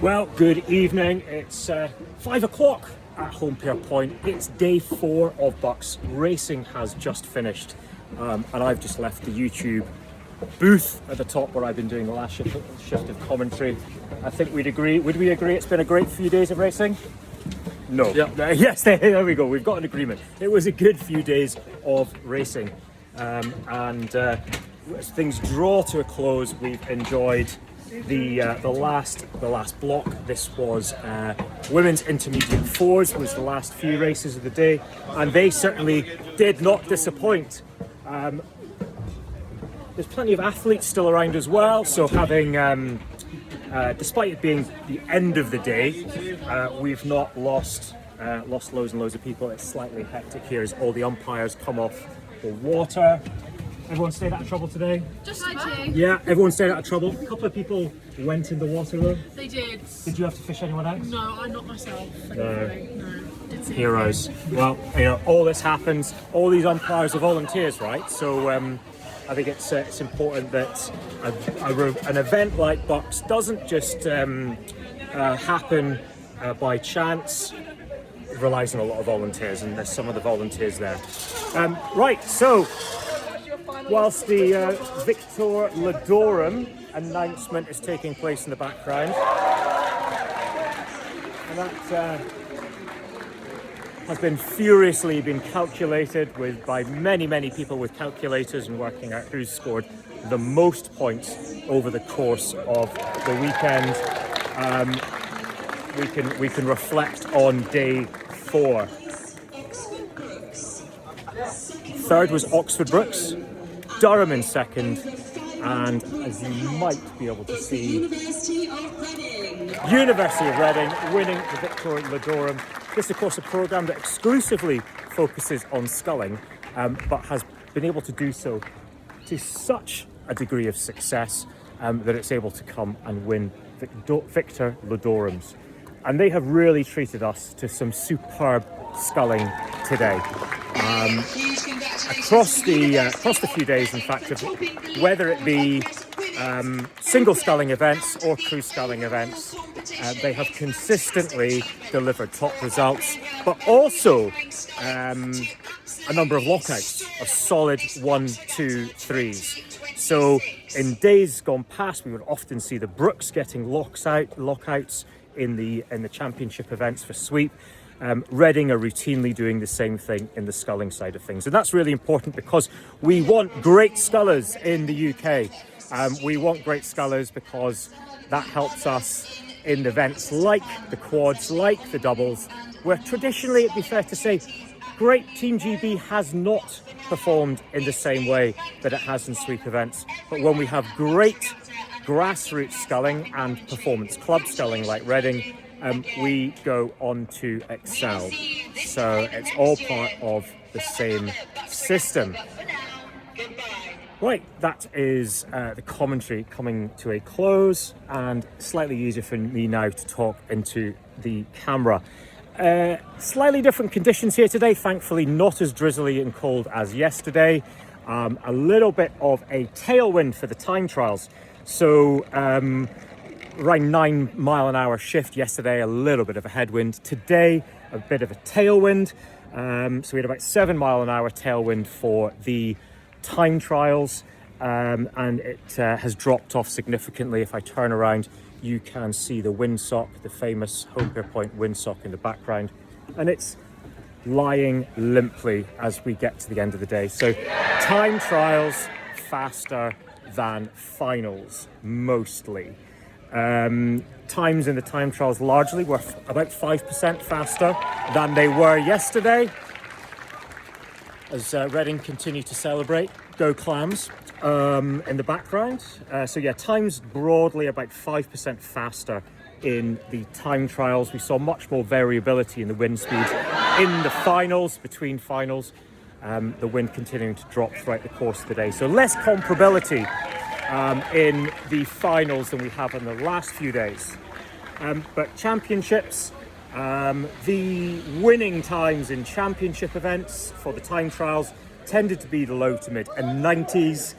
Well, good evening. It's 5 o'clock at Home Pair Point. It's day 4 of BUCS. Racing has just finished, and I've just left the YouTube booth at the top where I've been doing the last shift of commentary. I think would we agree it's been a great few days of racing? No. Yep. Yes, there we go. We've got an agreement. It was a good few days of racing, and as things draw to a close, we've enjoyed the last block. This was women's intermediate fours, was the last few races of the day, and they certainly did not disappoint. There's plenty of athletes still around as well, so having despite it being the end of the day, we've not lost loads and loads of people. It's slightly hectic here as all the umpires come off the water. Everyone stayed out of trouble today? Just about. Yeah, everyone stayed out of trouble. A couple of people went in the water though. They did. Did you have to fish anyone out? No, I not myself. No. Didn't see Heroes. Well, you know, all this happens. All these umpires are volunteers, right? So I think it's important that an event like BUCS doesn't just happen by chance. It relies on a lot of volunteers, and there's some of the volunteers there. Right, so whilst the Victor Ladorum announcement is taking place in the background, and that has been furiously calculated by many people with calculators and working out who's scored the most points over the course of the weekend. We can reflect on day 4. Third was Oxford Brookes, Durham in second, and as you might be able to see, University of Reading winning the Victor Ladorum. This is of course a programme that exclusively focuses on sculling, but has been able to do so to such a degree of success that it's able to come and win Victor Ladorums. And they have really treated us to some superb sculling today. Across the few days, in fact, whether it be single sculling events or crew sculling events, they have consistently delivered top results, but also a number of lockouts of solid 1, 2, 3s. So in days gone past, we would often see the Brookes getting lockouts in the championship events for sweep. Reading are routinely doing the same thing in the sculling side of things, and that's really important because we want great scullers in the UK. We want great scullers because that helps us in events like the quads, like the doubles, where traditionally, it'd be fair to say, great Team GB has not performed in the same way that it has in sweep events. But when we have great grassroots sculling and performance club sculling like Reading, we go on to excel. So it's all part of the same system. Right, that is the commentary coming to a close, and slightly easier for me now to talk into the camera. Slightly different conditions here today, thankfully not as drizzly and cold as yesterday. A little bit of a tailwind for the time trials. So around 9 mile an hour shift yesterday, a little bit of a headwind. Today, a bit of a tailwind. So we had about 7 mile an hour tailwind for the time trials, and it has dropped off significantly. If I turn around, you can see the windsock, the famous Home Pair Point windsock in the background, and it's lying limply as we get to the end of the day. So time trials faster than finals, mostly. Times in the time trials largely were about 5% faster than they were yesterday, as Reading continue to celebrate. Go Clams in the background. So yeah, times broadly about 5% faster in the time trials. We saw much more variability in the wind speed in the finals, between finals. The wind continuing to drop throughout the course of the day. So less comparability in the finals than we have in the last few days. But championships, the winning times in championship events for the time trials tended to be the low to mid and 90s.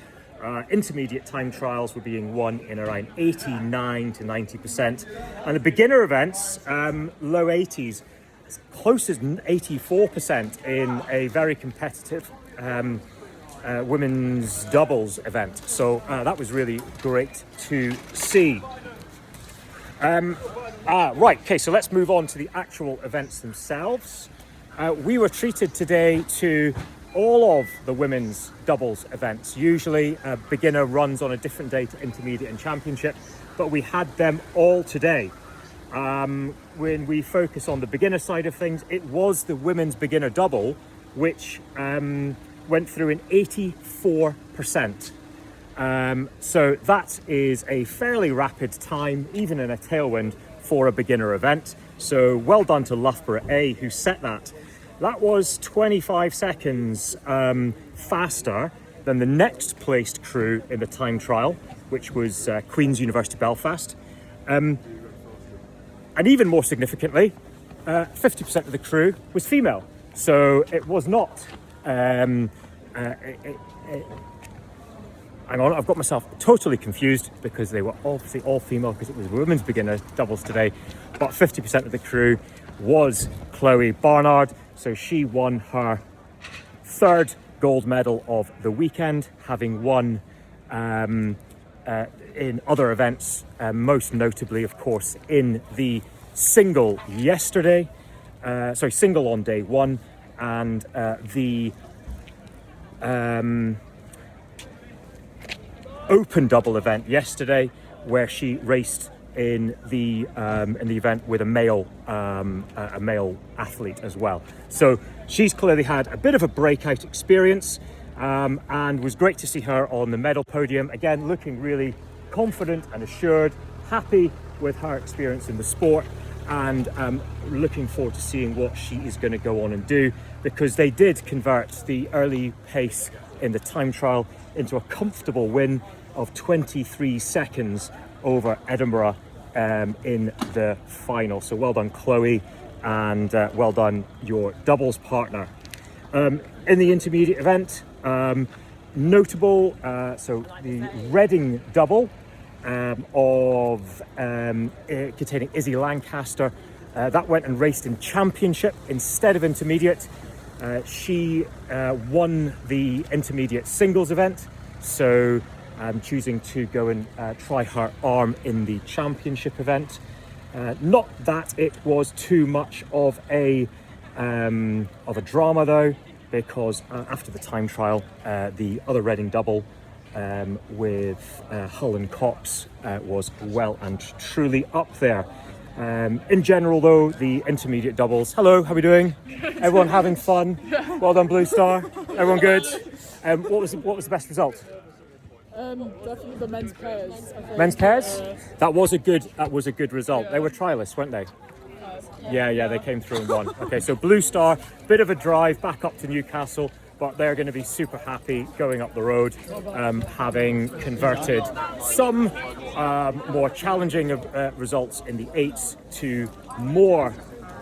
intermediate time trials were being won in around 89 to 90%. And the beginner events, low 80s, as close as 84% in a very competitive women's doubles event. So that was really great to see. Right, okay, so let's move on to the actual events themselves. We were treated today to all of the women's doubles events. Usually a beginner runs on a different day to intermediate and championship, but we had them all today. When we focus on the beginner side of things, it was the women's beginner double, which went through in 84%. So that is a fairly rapid time, even in a tailwind, for a beginner event. So well done to Loughborough A, who set that. That was 25 seconds faster than the next placed crew in the time trial, which was Queen's University Belfast. And even more significantly, 50% of the crew was female. So it was not... hang on, I've got myself totally confused because they were obviously all female because it was women's beginner doubles today. But 50% of the crew was Chloe Barnard. So she won her third gold medal of the weekend, having won in other events, most notably, of course, in the single yesterday. Single on day one, and the open double event yesterday, where she raced in the event with a male athlete as well. So she's clearly had a bit of a breakout experience, and was great to see her on the medal podium again, looking really confident and assured, happy with her experience in the sport, and looking forward to seeing what she is going to go on and do, because they did convert the early pace in the time trial into a comfortable win of 23 seconds over Edinburgh in the final. So well done, Chloe, and well done your doubles partner. In the intermediate event, notable, so the Reading double containing Izzy Lancaster, that went and raced in championship instead of intermediate. She won the intermediate singles event, so choosing to go and try her arm in the championship event. Not that it was too much of a drama though, because after the time trial, the other Reading double with Hull and Cox was well and truly up there. In general though, the intermediate doubles, hello, how are we doing? Everyone having fun? Well done, Blue Star. Everyone good? What was the best result? Definitely the men's pairs. I think. Men's pairs? That was a good result. They were trialists, weren't they? Yeah, they came through and won. Okay, so Blue Star, bit of a drive back up to Newcastle, but they're going to be super happy going up the road, having converted some more challenging results in the eights to more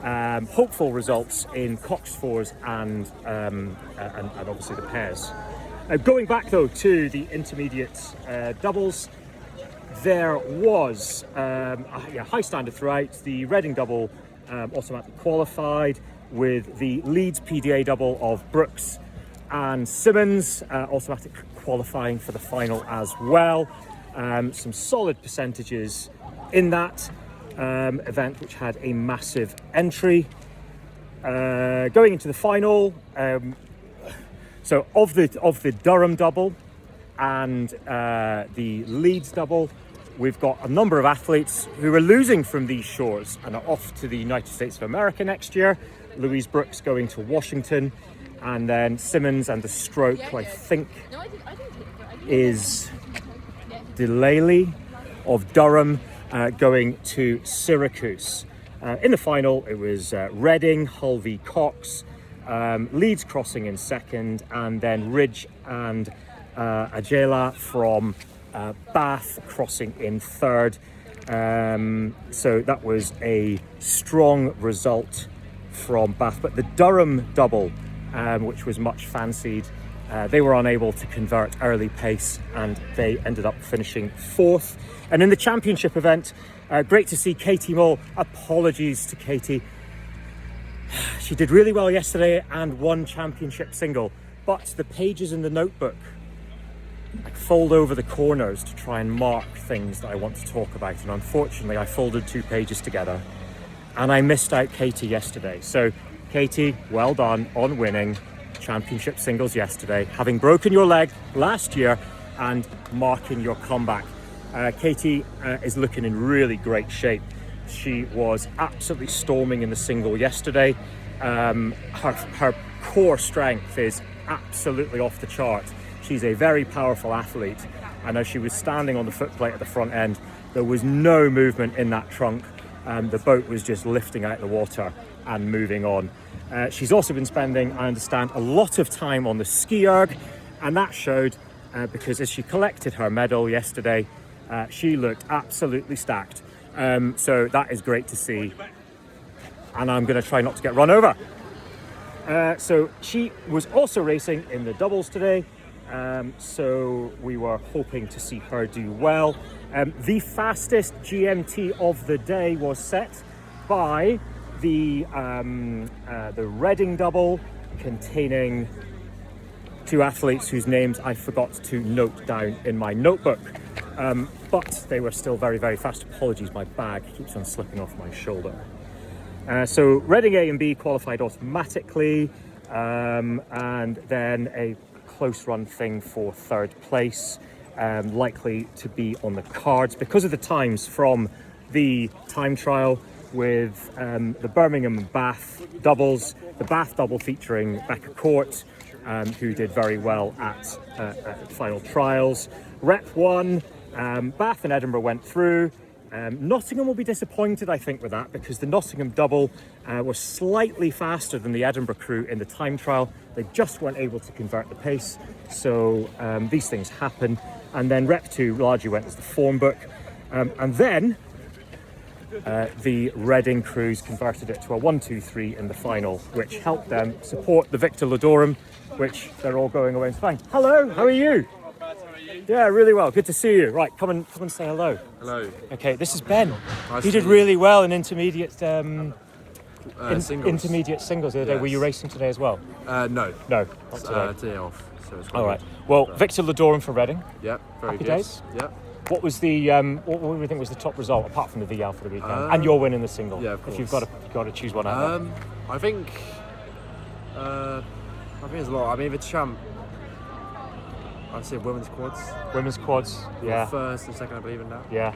hopeful results in Cox fours and obviously the pairs. Going back though to the intermediate doubles, there was a high standard throughout. The Reading double automatically qualified, with the Leeds PDA double of Brooks and Simmons automatic qualifying for the final as well. Some solid percentages in that event, which had a massive entry. Going into the final, so of the Durham double and the Leeds double, we've got a number of athletes who are losing from these shores and are off to the United States of America next year. Louise Brooks going to Washington, and then Simmons and the stroke, who I think is Delaney of Durham, going to Syracuse. In the final, it was Reading, Hull v Cox, Leeds crossing in second, and then Ridge and Ajela from Bath crossing in third. So that was a strong result from Bath. But the Durham double, which was much fancied, They were unable to convert early pace and they ended up finishing 4th. And in the championship event, great to see Katie Mole. Apologies to Katie. She did really well yesterday and won championship single, but the pages in the notebook, I fold over the corners to try and mark things that I want to talk about. And unfortunately, I folded 2 pages together and I missed out Katie yesterday. So Katie, well done on winning championship singles yesterday, having broken your leg last year and marking your comeback. Katie is looking in really great shape. She was absolutely storming in the single yesterday. Her core strength is absolutely off the chart. She's a very powerful athlete, and as she was standing on the footplate at the front end, there was no movement in that trunk. The boat was just lifting out the water and moving on. She's also been spending, I understand, a lot of time on the ski erg, and that showed because as she collected her medal yesterday, she looked absolutely stacked. So that is great to see, and I'm going to try not to get run over. So she was also racing in the doubles today, so we were hoping to see her do well. The fastest GMT of the day was set by the Reading double, containing 2 athletes whose names I forgot to note down in my notebook. But they were still very, very fast. Apologies, my bag keeps on slipping off my shoulder. So Reading A and B qualified automatically, and then a close run thing for 3rd place, likely to be on the cards because of the times from the time trial with the Birmingham and Bath doubles, the Bath double featuring Becca Court, who did very well at final trials. Rep 1, Bath and Edinburgh went through. Nottingham will be disappointed, I think, with that, because the Nottingham double was slightly faster than the Edinburgh crew in the time trial. They just weren't able to convert the pace, so these things happen. And then Rep 2 largely went as the form book. And then the Reading crews converted it to a 1-2-3 in the final, which helped them support the Victor Ludorum, which they're all going away and saying, "Hello, how are you?" Yeah, really well. Good to see you. Right, come and say hello. Hello. Okay, this is Ben. Nice He to did meet really well in intermediate Singles. intermediate singles the other day. Were you Yes. racing today as well? No. No, not today. Day off. So it's All right. Well, Victor Ludorum for Reading. Yep. Very Happy good. days? Yep. What was the what do you think was the top result apart from the VL for the weekend? And you're winning the single. Yeah, of If you've course. got to choose one out. I think there's a lot. I mean, the champ. I'd say women's quads. Women's quads. Yeah. 1st and 2nd, I believe in that. Yeah.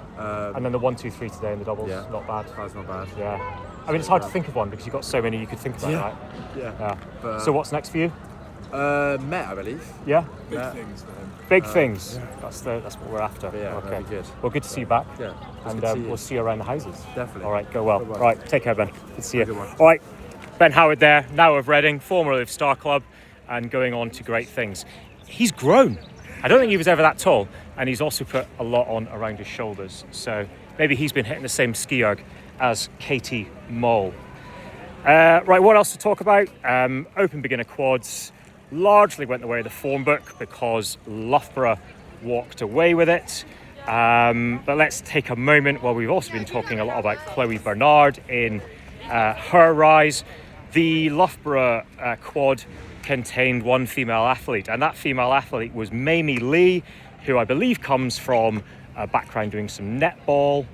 And then the 1-2-3 today in the doubles. Yeah. Not bad. That's not bad. Yeah. I mean, it's hard to think of one because you've got so many you could think about, Yeah. right? Yeah. But, So what's next for you? Met, I believe. Yeah. Big things for him. Big things. That's what we're after. But yeah, okay. that'd be good. Well, good to see you back. Yeah. And Good to see you. we'll see you around the houses. Definitely. All right. Go well. Good one. All right. Take care, Ben. Good to see you. Good one. All right. Ben Howard there, now of Reading, formerly of Star Club, and going on to great things. He's grown. I don't think he was ever that tall, and he's also put a lot on around his shoulders. So maybe he's been hitting the same ski erg as Katie Mole. Right, what else to talk about? Open beginner quads largely went the way of the form book because Loughborough walked away with it. But let's take a moment. Well, we've also been talking a lot about Chloe Bernard in her rise. The Loughborough quad contained 1 female athlete, and that female athlete was Mamie Lee, who I believe comes from a background doing some netball.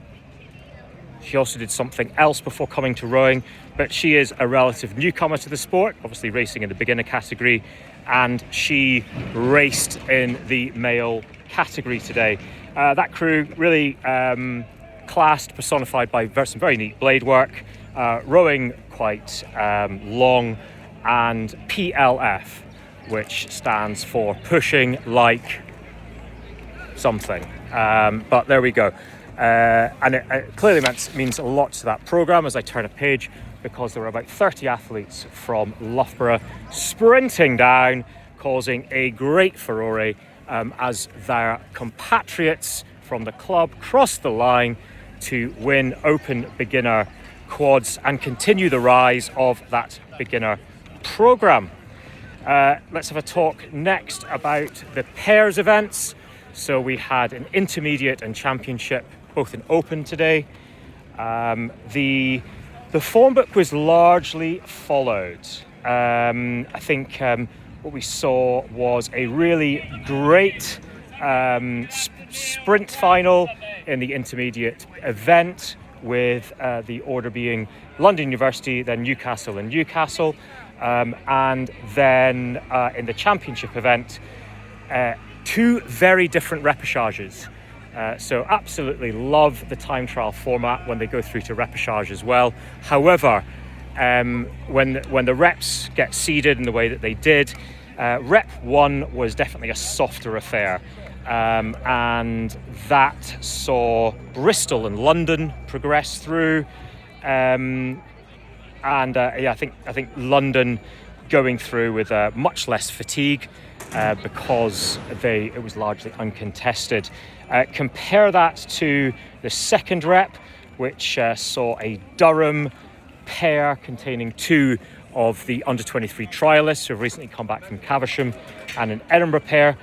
She also did something else before coming to rowing, but she is a relative newcomer to the sport, obviously racing in the beginner category, and she raced in the male category today. That crew really classed, personified by some very neat blade work, rowing quite long, and PLF, which stands for pushing like something. But there we go. And it clearly means a lot to that programme as I turn a page, because there were about 30 athletes from Loughborough sprinting down, causing a great furore as their compatriots from the club crossed the line to win open beginner quads and continue the rise of that beginner programme. Let's have a talk next about the pairs events. So we had an intermediate and championship, both in open today. The form book was largely followed. I think what we saw was a really great sprint final in the intermediate event, with the order being London University, then Newcastle and Newcastle. And then in the championship event, two very different repêchages. So absolutely love the time trial format when they go through to repêchage as well. However, when the reps get seeded in the way that they did, rep 1 was definitely a softer affair. And that saw Bristol and London progress through. I think London going through with much less fatigue because it was largely uncontested. Compare that to the second rep, which saw a Durham pair containing 2 of the under-23 trialists who have recently come back from Caversham, and an Edinburgh pair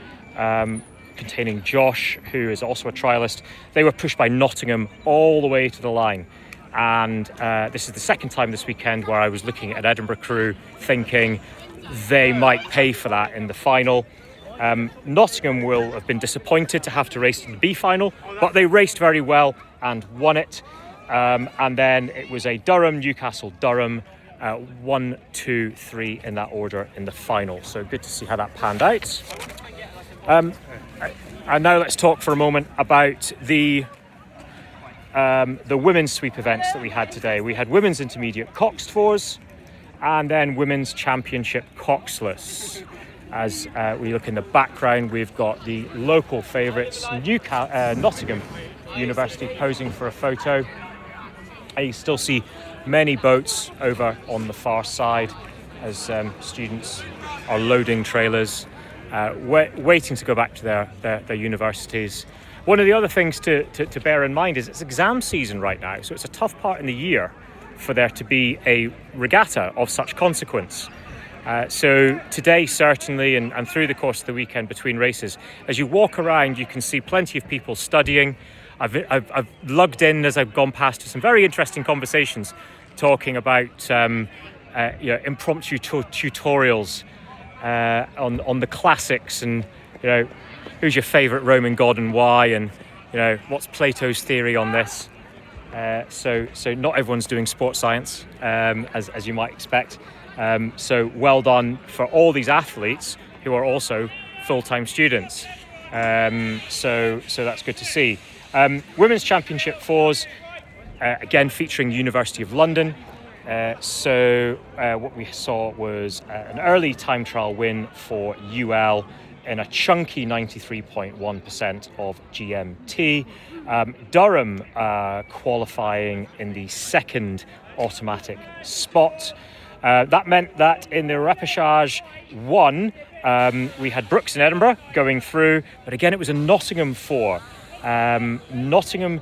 containing Josh, who is also a trialist. They were pushed by Nottingham all the way to the line. And this is the second time this weekend where I was looking at Edinburgh crew thinking they might pay for that in the final. Nottingham will have been disappointed to have to race to the B final, but they raced very well and won it. And then it was a Durham, Newcastle, Durham, 1, 2, 3 in that order in the final. So good to see how that panned out. And now let's talk for a moment about the women's sweep events that we had today. We had women's intermediate coxed fours and then women's championship coxless. As we look in the background, we've got the local favourites, Nottingham University, posing for a photo. You still see many boats over on the far side as students are loading trailers, waiting to go back to their universities. One of the other things to bear in mind is it's exam season right now, so it's a tough part in the year for there to be a regatta of such consequence. So today, certainly, and through the course of the weekend between races, as you walk around, you can see plenty of people studying. I've lugged in as I've gone past to some very interesting conversations talking about impromptu tutorials on the classics, and who's your favourite Roman god and why, and what's Plato's theory on this. So not everyone's doing sports science as you might expect. So well done for all these athletes who are also full-time students. So that's good to see. Women's Championship fours, again featuring University of London. What we saw was an early time trial win for UL in a chunky 93.1% of GMT. Durham qualifying in the second automatic spot. That meant that in the repêchage 1, we had BUCS in Edinburgh going through, but again it was a Nottingham 4. Nottingham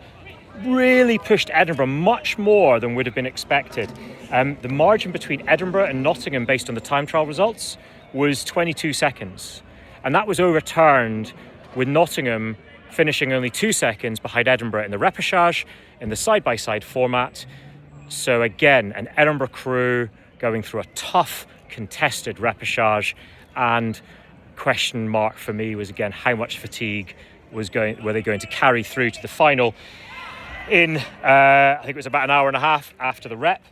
really pushed Edinburgh much more than would have been expected. The margin between Edinburgh and Nottingham based on the time trial results was 22 seconds. And that was overturned with Nottingham finishing only 2 seconds behind Edinburgh in the repêchage in the side-by-side format. So again, an Edinburgh crew going through a tough, contested repêchage, and question mark for me was again how much fatigue were they going to carry through to the final in I think it was about an hour and a half after the rep.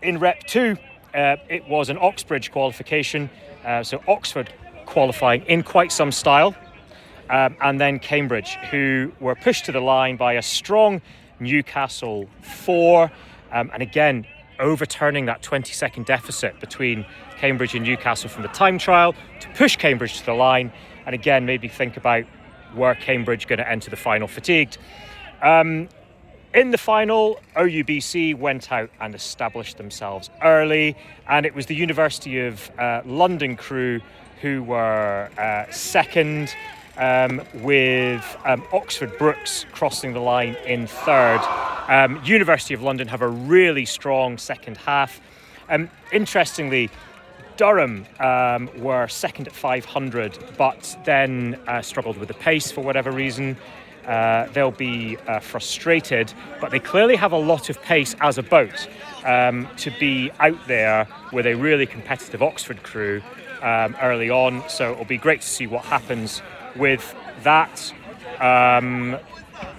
In rep 2, it was an Oxbridge qualification, so Oxford qualifying in quite some style, and then Cambridge, who were pushed to the line by a strong Newcastle 4, and again overturning that 20-second deficit between Cambridge and Newcastle from the time trial to push Cambridge to the line, and again made me think about were Cambridge going to enter the final fatigued. In the final, OUBC went out and established themselves early, and it was the University of London crew who were second, with Oxford BUCS crossing the line in third. University of London have a really strong second half. Interestingly, Durham were second at 500, but then struggled with the pace for whatever reason. They'll be frustrated, but they clearly have a lot of pace as a boat to be out there with a really competitive Oxford crew early on. So it'll be great to see what happens with that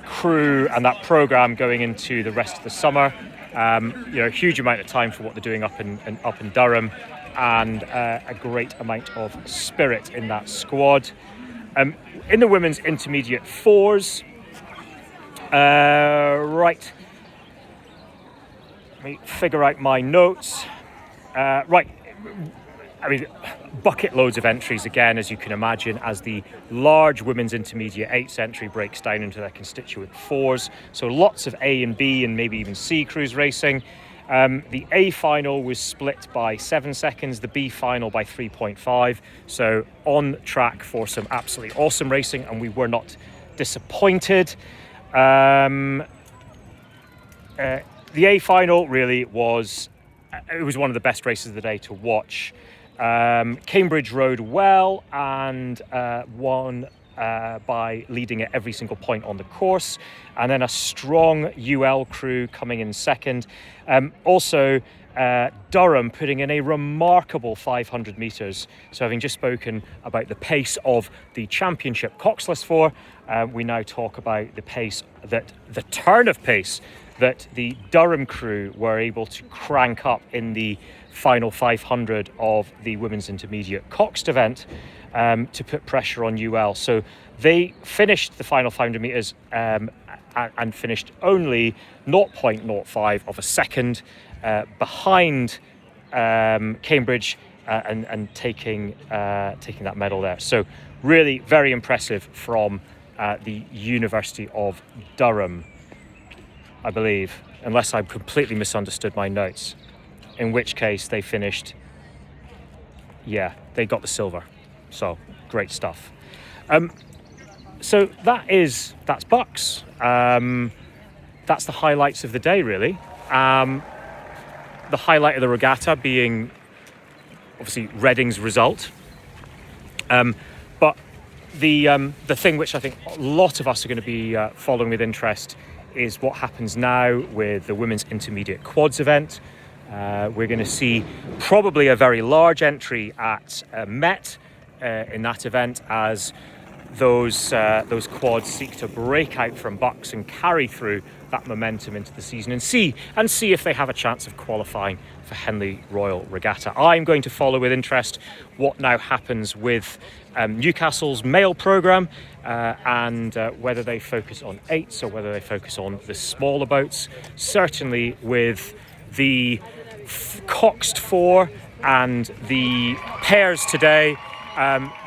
crew and that programme going into the rest of the summer. A huge amount of time for what they're doing up in Durham, and a great amount of spirit in that squad. In the women's intermediate fours, right, let me figure out my notes. Right, I mean, bucket loads of entries again, as you can imagine, as the large women's intermediate 8th entry breaks down into their constituent fours. So lots of A and B and maybe even C crews racing. The A final was split by 7 seconds, the B final by 3.5. So on track for some absolutely awesome racing, and we were not disappointed. The A final really was, it was one of the best races of the day to watch. Cambridge rode well and won by leading at every single point on the course, and then a strong UL crew coming in second. Also, Durham putting in a remarkable 500 metres. So having just spoken about the pace of the championship Coxless 4, we now talk about the pace, that the turn of pace that the Durham crew were able to crank up in the final 500 of the women's intermediate Coxed event to put pressure on UL. So they finished the final 500 metres and finished only 0.05 of a second behind Cambridge and taking that medal there. So really very impressive from the University of Durham, I believe, unless I've completely misunderstood my notes, in which case they finished, they got the silver. So great stuff. So that's BUCS. That's the highlights of the day, really. The highlight of the regatta being obviously Reading's result. But the thing which I think a lot of us are going to be following with interest is what happens now with the women's intermediate quads event. We're going to see probably a very large entry at Met in that event, as those quads seek to break out from BUCS and carry through that momentum into the season and see if they have a chance of qualifying for Henley Royal Regatta. I'm going to follow with interest what now happens with Newcastle's male programme and whether they focus on 8s or whether they focus on the smaller boats. Certainly with the Coxed 4 and the pairs today,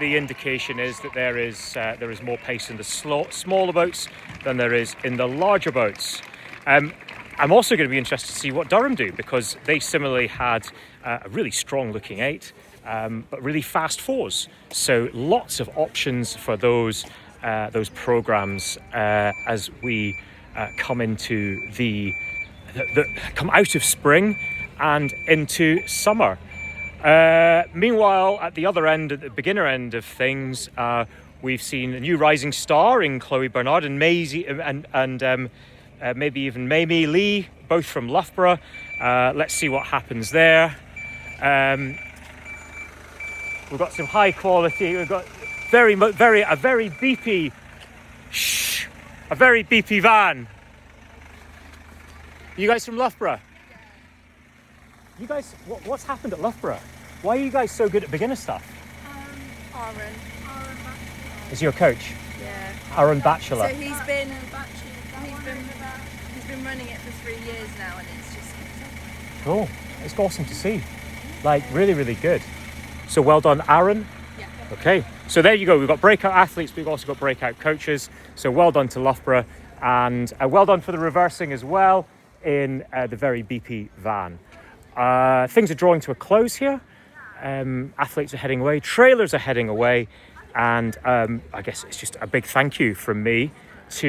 the indication is that there is more pace in the smaller boats than there is in the larger boats. I'm also going to be interested to see what Durham do, because they similarly had a really strong looking 8, but really fast 4s. So lots of options for those programmes as we come into come out of spring and into summer. Meanwhile, at the other end, at the beginner end of things, we've seen a new rising star in Chloe Bernard and Maisie and maybe even Mamie Lee, both from Loughborough. Let's see what happens there. We've got some high quality. We've got a very beepy van. You guys from Loughborough? You guys, what's happened at Loughborough? Why are you guys so good at beginner stuff? Aaron. Is your coach? Yeah. Aaron Batchelor. So he's been running it for 3 years now, and it's just Cool. It's awesome to see. Like, really, really good. So well done, Aaron. Yeah. Okay. So there you go. We've got breakout athletes, but we've also got breakout coaches. So well done to Loughborough, and well done for the reversing as well in the very beepy van. Things are drawing to a close here. Athletes are heading away, trailers are heading away, and I guess it's just a big thank you from me for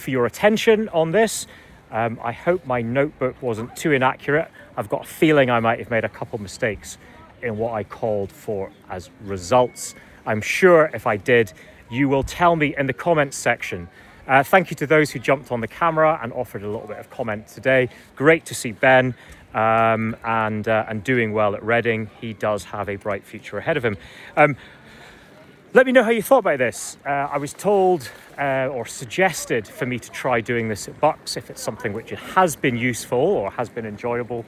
your attention on this. I hope my notebook wasn't too inaccurate. I've got a feeling I might have made a couple mistakes in what I called for as results. I'm sure if I did, you will tell me in the comments section. Thank you to those who jumped on the camera and offered a little bit of comment today. Great to see Ben and doing well at Reading. He does have a bright future ahead of him. Let me know how you thought about this. I was told or suggested for me to try doing this at BUCS if it's something which has been useful or has been enjoyable.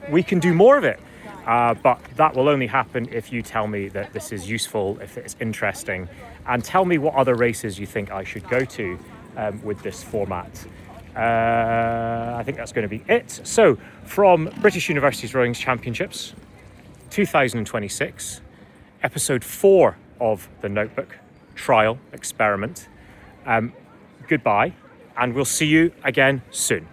We can do more of it, but that will only happen if you tell me that this is useful, if it's interesting, and tell me what other races you think I should go to with this format. I think that's going to be it. So, from British Universities Rowing Championships 2026, episode 4 of the Notebook Trial Experiment. Goodbye, and we'll see you again soon.